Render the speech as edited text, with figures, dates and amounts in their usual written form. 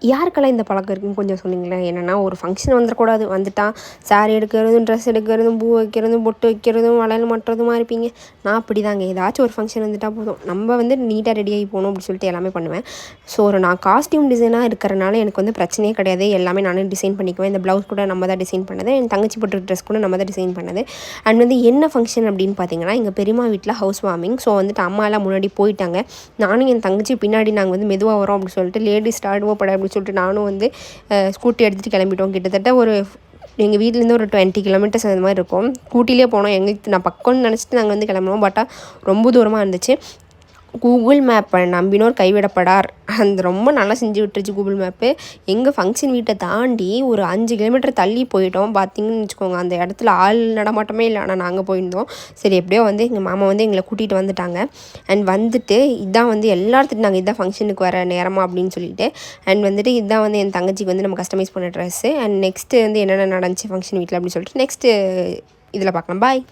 யாருக்கெல்லாம் இந்த பழக்கம் இருக்குன்னு கொஞ்சம் சொன்னீங்களேன்? என்னென்னா ஒரு ஃபங்க்ஷன் வந்துடக்கூடாது, வந்துட்டா சாரி எடுக்கிறதும், ட்ரெஸ் எடுக்கிறதும், பூ வைக்கிறதும், பொட்டு வைக்கிறதும், வளையல் மாட்டுறதுமா இருப்பீங்க. நான் அப்படி தாங்க. ஏதாச்சும் ஒரு ஃபங்க்ஷன் வந்துட்டால் போதும், நம்ம வந்து நீட்டாக ரெடி ஆகி போகணும் அப்படின்னு சொல்லிட்டு எல்லாமே பண்ணுவேன். ஸோ நான் காஸ்டியூம் டிசைனாக இருக்கிறனால எனக்கு வந்து பிரச்சனையே கிடையாது. எல்லாமே நானே டிசைன் பண்ணிக்குவேன். இந்த ப்ளவுஸ் கூட நம்ம தான் டிசைன் பண்ணது, என் தங்கச்சி போட்டு ட்ரெஸ் கூட நம்ம தான் டிசைன் பண்ணது. அண்ட் வந்து என்ன ஃபங்க்ஷன் அப்படின்னு பார்த்தீங்கன்னா, எங்கள் பெரியம்மா வீட்டில் ஹவுஸ் வார்மிங். ஸோ வந்துட்டு அம்மாலாம் முன்னாடி போயிட்டாங்க. நானும் என் தங்கச்சி பின்னாடி நாங்கள் வந்து மெதுவாக வரோம் அப்படின்னு சொல்லிட்டு லேடிஸ் ஸ்டார்டுவோ பட அப்படின்னு சொல்லிட்டு நானும் வந்து ஸ்கூட்டி எடுத்துகிட்டு கிளம்பிட்டோம். கிட்டத்தட்ட ஒரு எங்கள் வீட்டிலேருந்து ஒரு 20 கிலோமீட்டர்ஸ் அந்த மாதிரி இருக்கும். ஸ்கூட்டிலே போனோம். எங்களுக்கு நான் பக்கம்னு நினச்சிட்டு நாங்கள் வந்து கிளம்புனோம். பட் ரொம்ப தூரமாக இருந்துச்சு. கூகுள் மேப்பை நம்பினோர் கைவிடப்படார். அந்த ரொம்ப நல்லா செஞ்சு விட்டுருச்சு கூகுள் மேப்பு. எங்கள் ஃபங்க்ஷன் வீட்டை தாண்டி ஒரு 5 கிலோமீட்டர் தள்ளி போயிட்டோம். பார்த்திங்கன்னு வச்சுக்கோங்க, அந்த இடத்துல ஆள் நடமாட்டமே இல்லை. ஆனால் நாங்கள் போயிருந்தோம். சரி எப்படியோ வந்து எங்கள் மாமா வந்து எங்களை கூட்டிகிட்டு வந்துட்டாங்க. அண்ட் வந்துட்டு இதான் வந்து எல்லாத்துக்கும் நாங்கள் இதான் ஃபங்க்ஷனுக்கு வர நேரமா அப்படின்னு சொல்லிட்டு. அண்ட் வந்துட்டு இதான் வந்து என் தங்கச்சிக்கு வந்து நம்ம கஸ்டமைஸ் பண்ண ட்ரெஸ்ஸு. அண்ட் நெக்ஸ்ட்டு வந்து என்னென்ன நடந்துச்சு ஃபங்க்ஷன் வீட்டில் அப்படின்னு சொல்லிட்டு நெக்ஸ்ட்டு இதில் பார்க்கலாம். பாய்.